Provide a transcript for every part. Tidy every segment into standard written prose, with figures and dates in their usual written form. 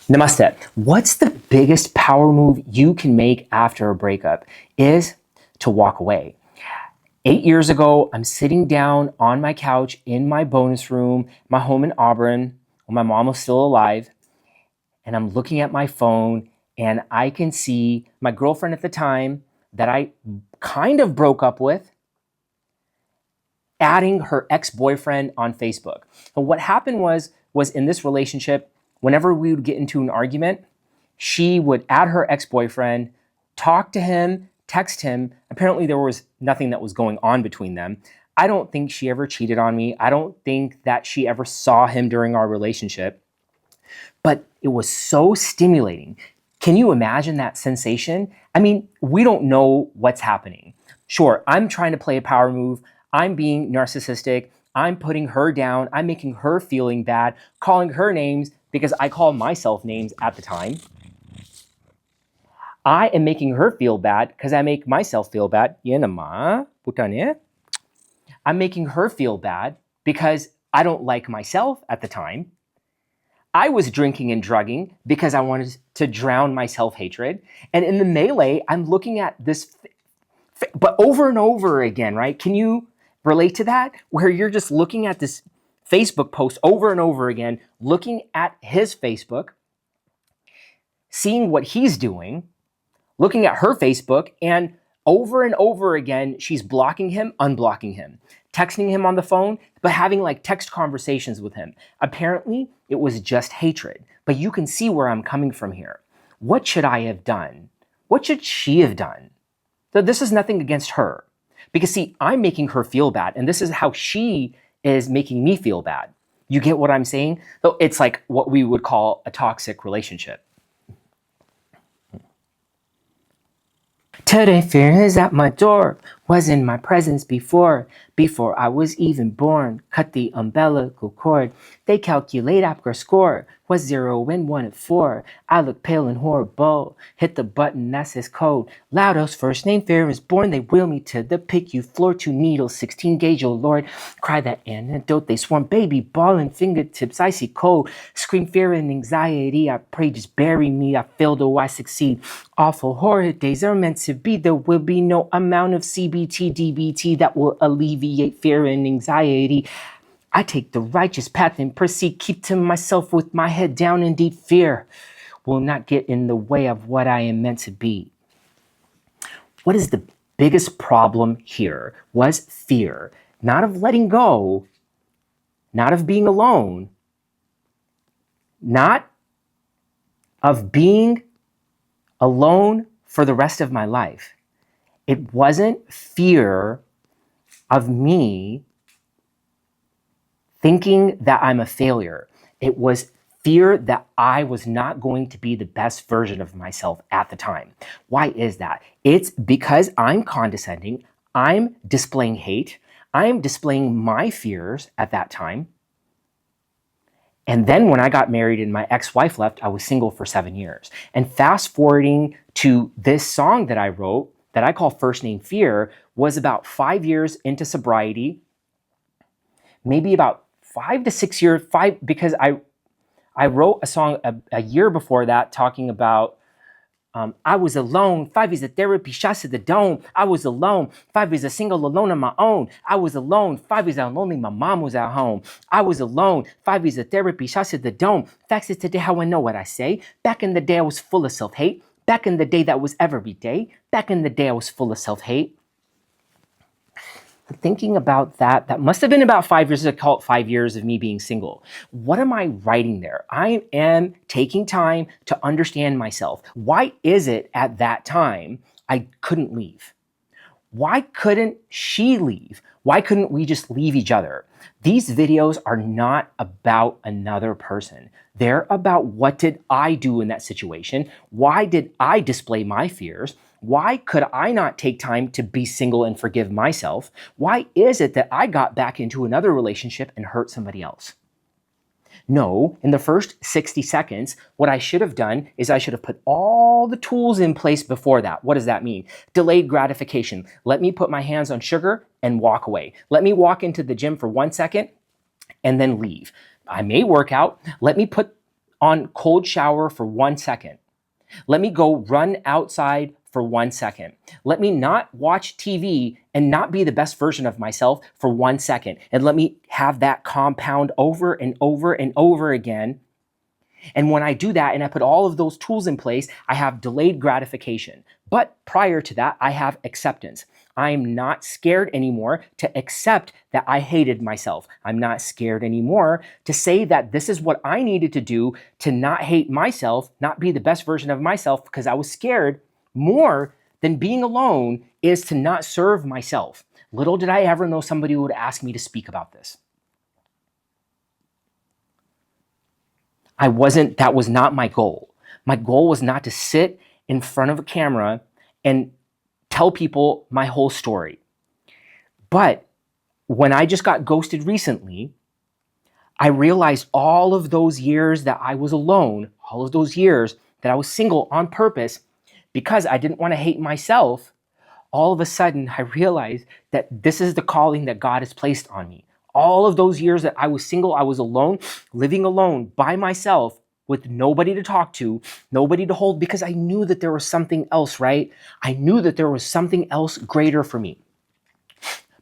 Namaste. What's the biggest power move you can make after a breakup? Is to walk away. 8 years ago, I'm sitting down on my couch in my bonus room, my home in Auburn, when my mom was still alive, and I'm looking at my phone and I can see my girlfriend at the time that I kind of broke up with, adding her ex-boyfriend on Facebook. So what happened was in this relationship, whenever we would get into an argument, she would add her ex-boyfriend, talk to him, text him. Apparently there was nothing that was going on between them. I don't think she ever cheated on me. I don't think that she ever saw him during our relationship. But it was so stimulating. Can you imagine that sensation? I mean, we don't know what's happening. Sure, I'm trying to play a power move. I'm being narcissistic. I'm putting her down. I'm making her feeling bad, calling her names because I call myself names at the time. I am making her feel bad because I make myself feel bad. I'm making her feel bad because I don't like myself at the time. I was drinking and drugging because I wanted to drown my self-hatred. And in the melee, I'm looking at this, but over and over again, right? Can you relate to that? Where you're just looking at this Facebook post over and over again, looking at his Facebook, seeing what he's doing, looking at her Facebook, and over again, she's blocking him, unblocking him, texting him on the phone, but having like text conversations with him. Apparently, it was just hatred. But you can see where I'm coming from here. What should I have done? What should she have done? So this is nothing against her. Because see, I'm making her feel bad, and this is how she is making me feel bad. You get what I'm saying? So it's like what we would call a toxic relationship. Today fear is at my door, was in my presence before I was even born. Cut the umbilical cord, they calculate after score, was 0 and 1 and 4. I look pale and horrible, hit the button, that's his code. Loudo's first name, fear is born, they wheel me to the PICU floor, 2 needles, 16 gauge, oh Lord. Cry that antidote, they swarm, baby, ball and fingertips, icy cold. Scream fear and anxiety, I pray just bury me, I failed or I succeed. Awful horrid days are meant to be, there will be no amount of CBT, DBT that will alleviate fear and anxiety. I take the righteous path and proceed, keep to myself with my head down. Indeed, fear will not get in the way of what I am meant to be. What is the biggest problem here was fear, not of letting go, not of being alone, not of being alone for the rest of my life. It wasn't fear of me thinking that I'm a failure. It was fear that I was not going to be the best version of myself at the time. Why is that? It's because I'm condescending, I'm displaying hate, I'm displaying my fears at that time. And then when I got married and my ex-wife left, I was single for 7 years. And fast forwarding to this song that I wrote, that I call First Name Fear, was about 5 years into sobriety, maybe about 5 to 6 years, because I wrote a song a year before that talking about I was alone, 5 years of therapy, shots to the dome. I was alone, 5 years a single alone on my own. I was alone, 5 years out lonely, my mom was at home. I was alone, 5 years of therapy, shots to the dome. Facts is today how I know what I say. Back in the day I was full of self-hate. Back in the day that was every day. Back in the day I was full of self-hate. Thinking about that must have been about 5 years, I call it 5 years of me being single. What am I writing there? I am taking time to understand myself. Why is it at that time I couldn't leave? Why couldn't she leave? Why couldn't we just leave each other? These videos are not about another person. They're about what did I do in that situation? Why did I display my fears? Why could I not take time to be single and forgive myself? Why is it that I got back into another relationship and hurt somebody else? No, in the first 60 seconds, what I should have done is I should have put all the tools in place before that. What does that mean? Delayed gratification. Let me put my hands on sugar and walk away. Let me walk into the gym for 1 second and then leave. I may work out. Let me put on cold shower for 1 second. Let me go run outside for 1 second. Let me not watch TV and not be the best version of myself for 1 second. And let me have that compound over and over and over again. And when I do that and I put all of those tools in place, I have delayed gratification. But prior to that, I have acceptance. I'm not scared anymore to accept that I hated myself. I'm not scared anymore to say that this is what I needed to do to not hate myself, not be the best version of myself, because I was scared. More than being alone is to not serve myself. Little did I ever know somebody would ask me to speak about this. That was not my goal. My goal was not to sit in front of a camera and tell people my whole story. But when I just got ghosted recently, I realized all of those years that I was alone, all of those years that I was single on purpose, because I didn't want to hate myself, all of a sudden I realized that this is the calling that God has placed on me. All of those years that I was single, I was alone, living alone by myself with nobody to talk to, nobody to hold, because I knew that there was something else, right? I knew that there was something else greater for me.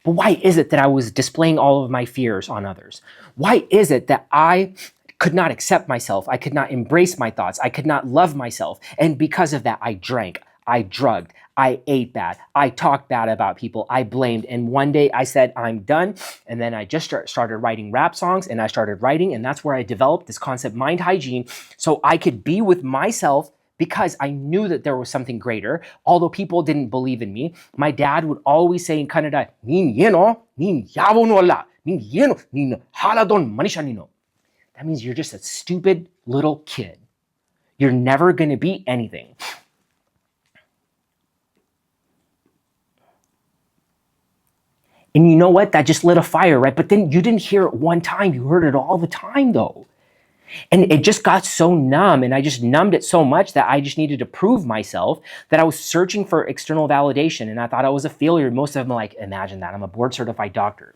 But why is it that I was displaying all of my fears on others? Why is it that I could not accept myself? I could not embrace my thoughts. I could not love myself. And because of that, I drank, I drugged, I ate bad, I talked bad about people, I blamed. And one day I said, I'm done. And then I just started writing rap songs, and I started writing. And that's where I developed this concept, Mind Hygiene, so I could be with myself, because I knew that there was something greater. Although people didn't believe in me, my dad would always say in Canada, "Nin yeno, nin yavo no la, nin yeno, nin haladon manisha nino." That means you're just a stupid little kid. You're never going to be anything. And you know what? That just lit a fire, right? But then you didn't hear it one time. You heard it all the time, though. And it just got so numb, and I just numbed it so much that I just needed to prove myself, that I was searching for external validation, and I thought I was a failure. Most of them are like, imagine that. I'm a board-certified doctor.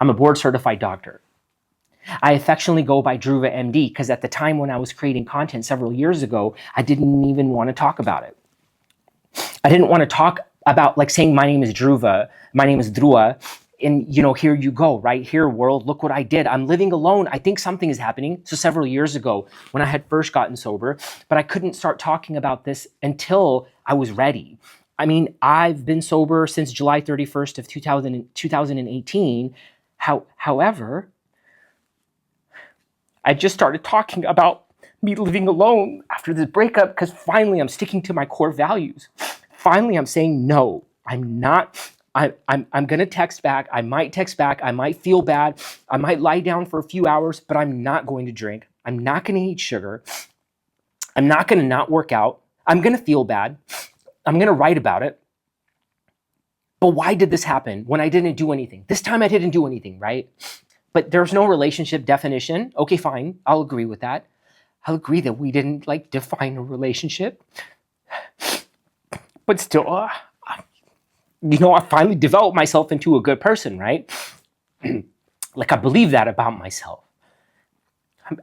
I'm a board-certified doctor. I affectionately go by Dhruva MD, because at the time when I was creating content several years ago, I didn't even want to talk about it. I didn't want to talk about like saying my name is Dhruva, my name is Dhruva, and here you go, right here, world, look what I did. I'm living alone. I think something is happening. So several years ago when I had first gotten sober, but I couldn't start talking about this until I was ready. I mean, I've been sober since July 31st of 2018. However, I just started talking about me living alone after this breakup, because finally I'm sticking to my core values. Finally, I'm saying no. I'm going to text back. I might text back. I might feel bad. I might lie down for a few hours, but I'm not going to drink. I'm not going to eat sugar. I'm not going to not work out. I'm going to feel bad. I'm going to write about it. But why did this happen when I didn't do anything? This time I didn't do anything, right? But there's no relationship definition. Okay, fine. I'll agree with that. I'll agree that we didn't define a relationship. But still, I finally developed myself into a good person, right? I believe that about myself.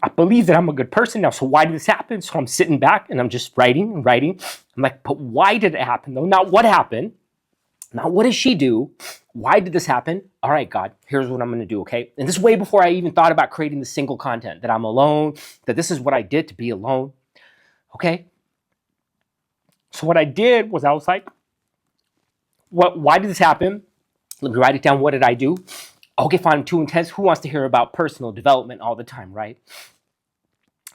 I believe that I'm a good person now. So why did this happen? So I'm sitting back and I'm just writing and writing. I'm like, but why did it happen though? Not what happened. Not what does she do? Why did this happen? All right, God, here's what I'm going to do, okay? And this is way before I even thought about creating the single content, that I'm alone, that this is what I did to be alone, okay? So what I did was I was like, why did this happen? Let me write it down. What did I do? Okay, fine, I'm too intense. Who wants to hear about personal development all the time, right?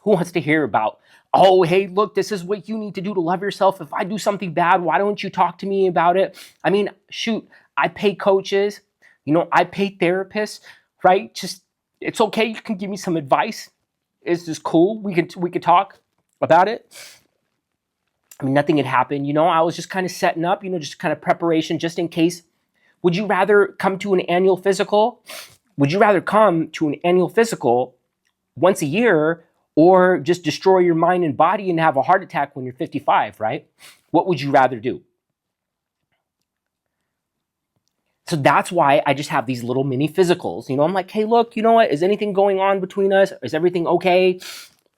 Who wants to hear about, oh, hey, look, this is what you need to do to love yourself. If I do something bad, why don't you talk to me about it? I mean, shoot, I pay coaches, I pay therapists, right? Just, it's okay. You can give me some advice. It's just cool. We could talk about it. I mean, nothing had happened. I was just kind of setting up, just kind of preparation just in case. Would you rather come to an annual physical? Would you rather come to an annual physical once a year, or just destroy your mind and body and have a heart attack when you're 55, right? What would you rather do? So that's why I just have these little mini physicals. I'm like, hey, look, you know what? Is anything going on between us? Is everything okay?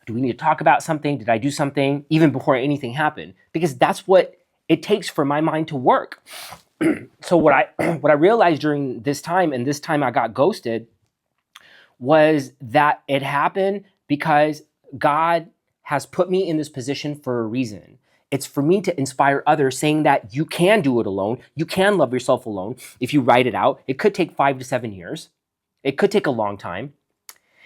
Do we need to talk about something? Did I do something even before anything happened? Because that's what it takes for my mind to work. So what I realized during this time, and this time I got ghosted, was that it happened because God has put me in this position for a reason. It's for me to inspire others, saying that you can do it alone. You can love yourself alone. If you write it out, it could take 5 to 7 years. It could take a long time.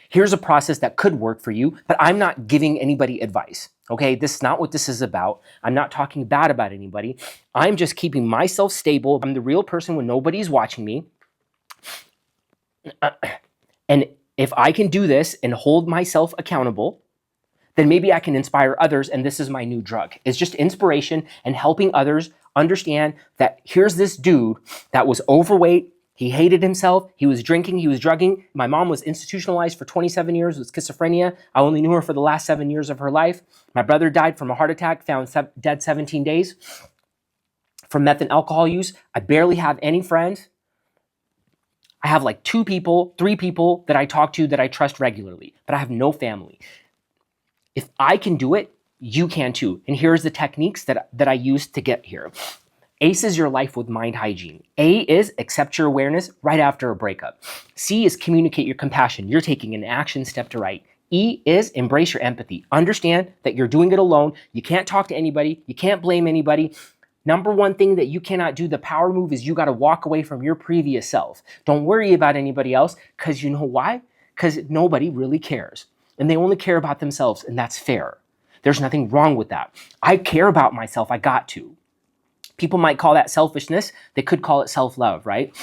Here's a process that could work for you, but I'm not giving anybody advice. Okay, this is not what this is about. I'm not talking bad about anybody. I'm just keeping myself stable. I'm the real person when nobody's watching me. And if I can do this and hold myself accountable, then maybe I can inspire others, and this is my new drug. It's just inspiration and helping others understand that here's this dude that was overweight, he hated himself, he was drinking, he was drugging. My mom was institutionalized for 27 years with schizophrenia. I only knew her for the last 7 years of her life. My brother died from a heart attack, found dead 17 days from meth and alcohol use. I barely have any friends. I have like 2 people, 3 people that I talk to that I trust regularly, but I have no family. If I can do it, you can too. And here's the techniques that I used to get here. ACE is your life with mind hygiene. A is accept your awareness right after a breakup. C is communicate your compassion. You're taking an action step to right. E is embrace your empathy. Understand that you're doing it alone. You can't talk to anybody. You can't blame anybody. Number one thing that you cannot do, the power move, is you got to walk away from your previous self. Don't worry about anybody else, because you know why? Because nobody really cares. And they only care about themselves, and that's fair. There's nothing wrong with that. I care about myself. I got to. People might call that selfishness. They could call it self-love, right?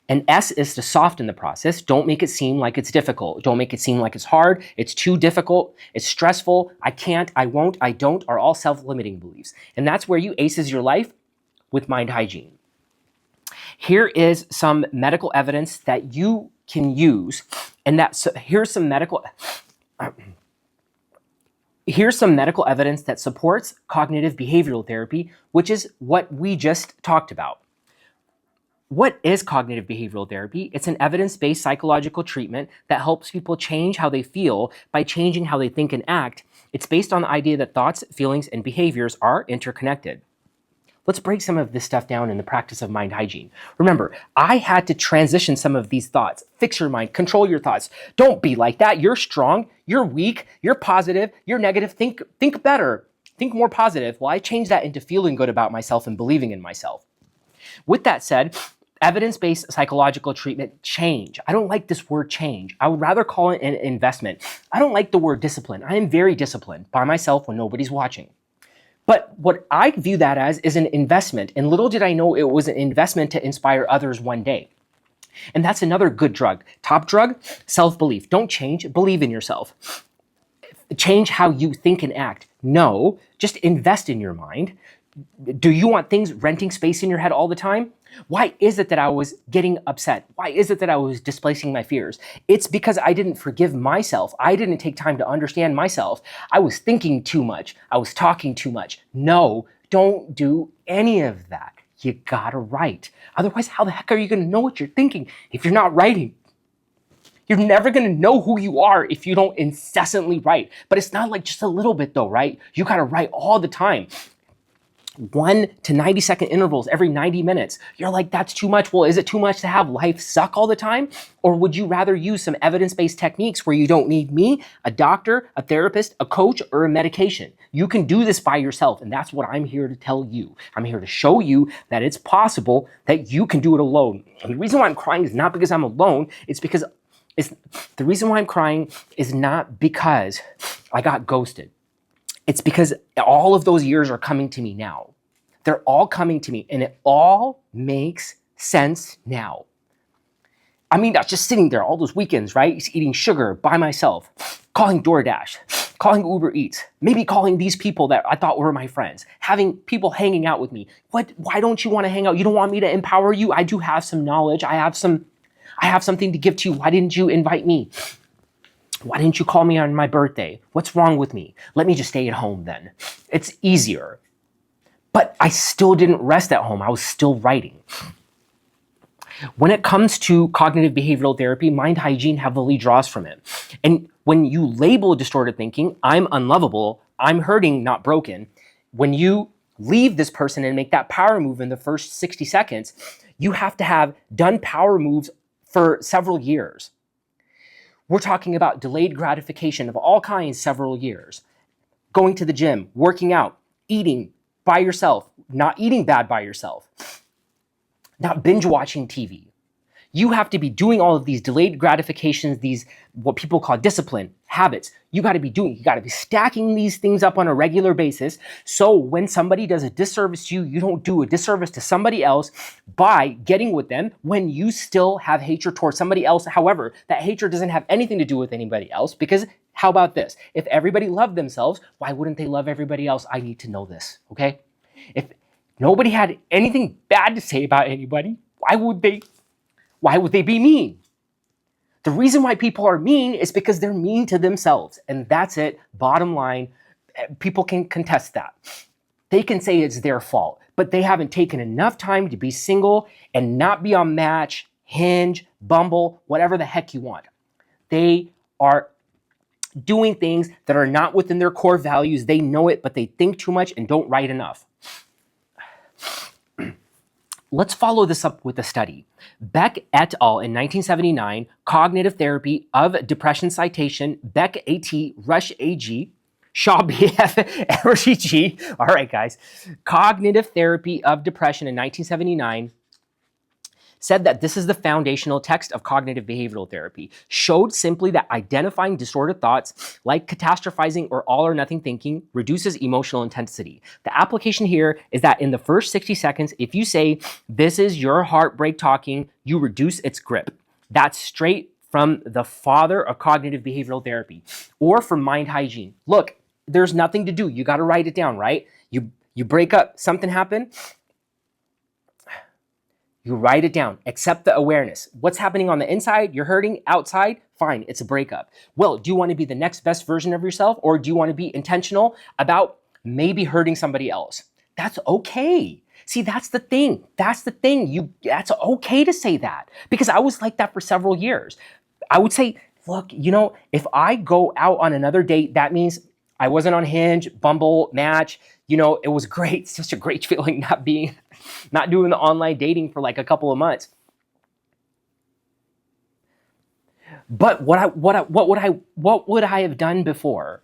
And S is to soften the process. Don't make it seem like it's difficult. Don't make it seem like it's hard. It's too difficult. It's stressful. I can't, I won't, I don't are all self-limiting beliefs. And that's where you aces your life with mind hygiene. Here is some medical evidence that you can use. And here's some medical evidence that supports cognitive behavioral therapy, which is what we just talked about. What is cognitive behavioral therapy? It's an evidence-based psychological treatment that helps people change how they feel by changing how they think and act. It's based on the idea that thoughts, feelings, and behaviors are interconnected. Let's break some of this stuff down in the practice of mind hygiene. Remember, I had to transition some of these thoughts. Fix your mind, control your thoughts. Don't be like that. You're strong, you're weak, you're positive, you're negative. Think better, think more positive. Well, I changed that into feeling good about myself and believing in myself. With that said, evidence-based psychological treatment, change. I don't like this word change. I would rather call it an investment. I don't like the word discipline. I am very disciplined by myself when nobody's watching. But what I view that as is an investment, and little did I know it was an investment to inspire others one day. And that's another good drug. Top drug, self-belief. Don't change, believe in yourself. Change how you think and act. No, just invest in your mind. Do you want things renting space in your head all the time? Why is it that I was getting upset? Why is it that I was displacing my fears? It's because I didn't forgive myself. I didn't take time to understand myself. I was thinking too much. I was talking too much. No, don't do any of that. You gotta write. Otherwise, how the heck are you gonna know what you're thinking if you're not writing? You're never gonna know who you are if you don't incessantly write. But it's not like just a little bit though, right? You gotta write all the time. 1 to 90-second intervals every 90 minutes. You're like, that's too much. Well, is it too much to have life suck all the time? Or would you rather use some evidence-based techniques where you don't need me, a doctor, a therapist, a coach, or a medication? You can do this by yourself, and that's what I'm here to tell you. I'm here to show you that it's possible that you can do it alone. And the reason why I'm crying is not because I'm alone. The reason why I'm crying is not because I got ghosted. It's because all of those years are coming to me now. They're all coming to me, and it all makes sense now. I mean, I was just sitting there all those weekends, right? Just eating sugar by myself, calling DoorDash, calling Uber Eats, maybe calling these people that I thought were my friends, having people hanging out with me. Why don't you want to hang out? You don't want me to empower you? I do have some knowledge. I have something to give to you. Why didn't you invite me? Why didn't you call me on my birthday? What's wrong with me? Let me just stay at home then. It's easier. But I still didn't rest at home. I was still writing. When it comes to cognitive behavioral therapy, mind hygiene heavily draws from it. And when you label distorted thinking, I'm unlovable, I'm hurting, not broken, when you leave this person and make that power move in the first 60 seconds, you have to have done power moves for several years. We're talking about delayed gratification of all kinds, several years. Going to the gym, working out, eating by yourself, not eating bad by yourself, not binge watching TV. You have to be doing all of these delayed gratifications, these what people call discipline, habits. You got to be stacking these things up on a regular basis. So when somebody does a disservice to you, you don't do a disservice to somebody else by getting with them when you still have hatred towards somebody else. However, that hatred doesn't have anything to do with anybody else, because how about this? If everybody loved themselves, why wouldn't they love everybody else? I need to know this, okay? If nobody had anything bad to say about anybody, why would they be mean? The reason why people are mean is because they're mean to themselves. And that's it. Bottom line, people can contest that. They can say it's their fault, but they haven't taken enough time to be single and not be on Match, Hinge, Bumble, whatever the heck you want. They are doing things that are not within their core values. They know it, but they think too much and don't write enough. Let's follow this up with a study. Beck et al. In 1979, Cognitive Therapy of Depression Citation, Beck AT, Rush AG, Shaw BF, RGG. All right, guys. Cognitive Therapy of Depression in 1979 said that this is the foundational text of cognitive behavioral therapy, showed simply that identifying distorted thoughts like catastrophizing or all or nothing thinking reduces emotional intensity. The application here is that in the first 60 seconds, if you say, this is your heartbreak talking, you reduce its grip. That's straight from the father of cognitive behavioral therapy, or from Mind Hygiene. Look, there's nothing to do. You got to write it down, right? You break up, something happened, you write it down, accept the awareness. What's happening on the inside? You're hurting. Outside? Fine, it's a breakup. Well, do you want to be the next best version of yourself, or do you want to be intentional about maybe hurting somebody else? That's okay. See, that's the thing. That's the thing. That's okay to say that, because I was like that for several years. I would say, look, if I go out on another date, that means I wasn't on Hinge, Bumble, Match. It was great. It's such a great feeling not doing the online dating for like a couple of months. But what would I have done before?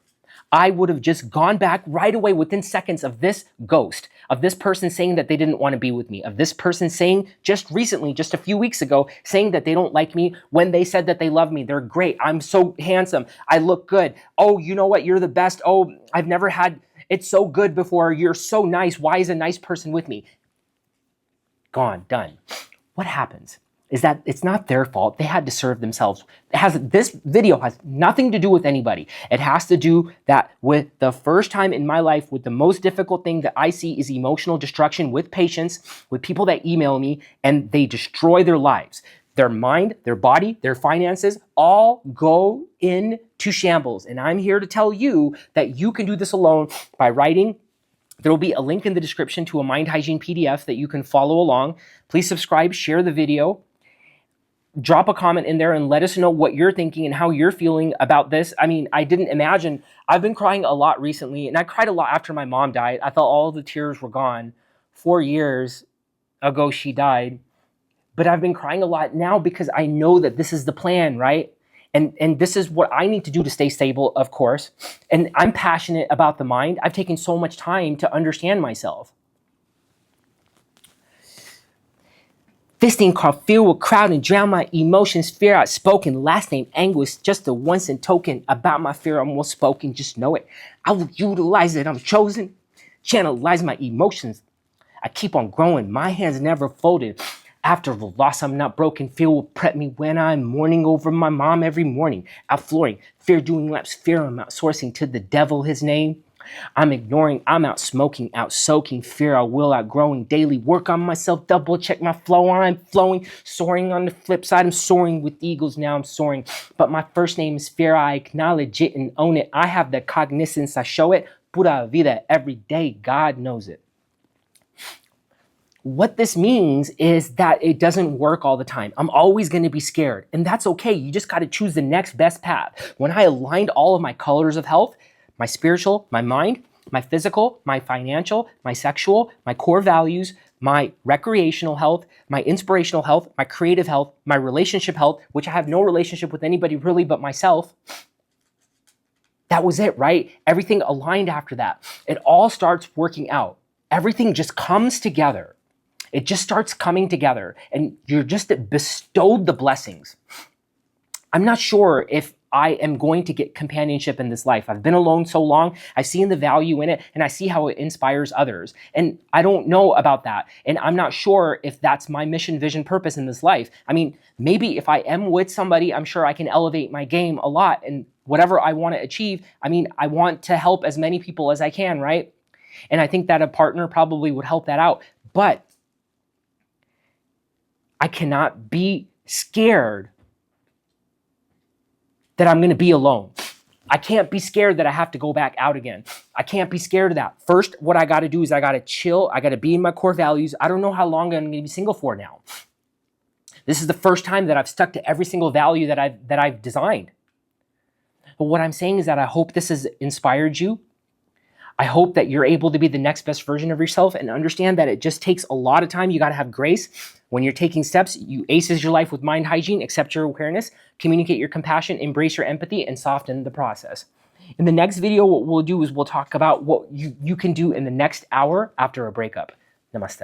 I would have just gone back right away within seconds of this ghost, of this person saying that they didn't want to be with me, of this person saying just recently, just a few weeks ago, saying that they don't like me when they said that they love me. They're great. I'm so handsome. I look good. Oh, you know what? You're the best. Oh, I've never had it so good before. You're so nice. Why is a nice person with me? Gone, done. What happens is that it's not their fault. They had to serve themselves. This video has nothing to do with anybody. It has to do that with the first time in my life, with the most difficult thing that I see is emotional destruction with patients, with people that email me and they destroy their lives. Their mind, their body, their finances all go into shambles. And I'm here to tell you that you can do this alone by writing. There will be a link in the description to a Mind Hygiene PDF that you can follow along. Please subscribe, share the video, drop a comment in there and let us know what you're thinking and how you're feeling about this. I mean, I didn't imagine. I've been crying a lot recently, and I cried a lot after my mom died. I thought all the tears were gone. 4 years ago, she died. But I've been crying a lot now because I know that this is the plan, right? And this is what I need to do to stay stable, of course. And I'm passionate about the mind. I've taken so much time to understand myself. This thing called fear will crowd and drown my emotions. Fear outspoken, last name anguish, just a once and token. About my fear I'm well spoken, just know it. I will utilize it, I'm chosen. Channelize my emotions. I keep on growing, my hands never folded. After the loss, I'm not broken. Fear will prep me when I'm mourning over my mom every morning. Outflooring, fear doing laps, fear I'm outsourcing to the devil his name. I'm ignoring, I'm out smoking, out soaking, fear I will outgrowing, daily work on myself, double check my flow, I'm flowing, soaring on the flip side, I'm soaring with eagles, now I'm soaring, but my first name is fear, I acknowledge it and own it, I have the cognizance, I show it, pura vida, every day, God knows it. What this means is that it doesn't work all the time. I'm always going to be scared, and that's okay. You just got to choose the next best path. When I aligned all of my colors of health, my spiritual, my mind, my physical, my financial, my sexual, my core values, my recreational health, my inspirational health, my creative health, my relationship health, which I have no relationship with anybody really but myself. That was it, right? Everything aligned after that. It all starts working out. Everything just comes together. It just starts coming together, and you're just bestowed the blessings. I'm not sure if I am going to get companionship in this life. I've been alone so long. I've seen the value in it, and I see how it inspires others. And I don't know about that. And I'm not sure if that's my mission, vision, purpose in this life. I mean, maybe if I am with somebody, I'm sure I can elevate my game a lot. And whatever I want to achieve, I mean, I want to help as many people as I can, right? And I think that a partner probably would help that out. But I cannot be scared that I'm going to be alone. I can't be scared that I have to go back out again. I can't be scared of that. First, what I got to do is I got to chill. I got to be in my core values. I don't know how long I'm going to be single for now. This is the first time that I've stuck to every single value that I've designed. But what I'm saying is that I hope this has inspired you. I hope that you're able to be the next best version of yourself, and understand that it just takes a lot of time. You got to have grace. When you're taking steps, you aces your life with mind hygiene, accept your awareness, communicate your compassion, embrace your empathy, and soften the process. In the next video, what we'll do is we'll talk about what you can do in the next hour after a breakup. Namaste.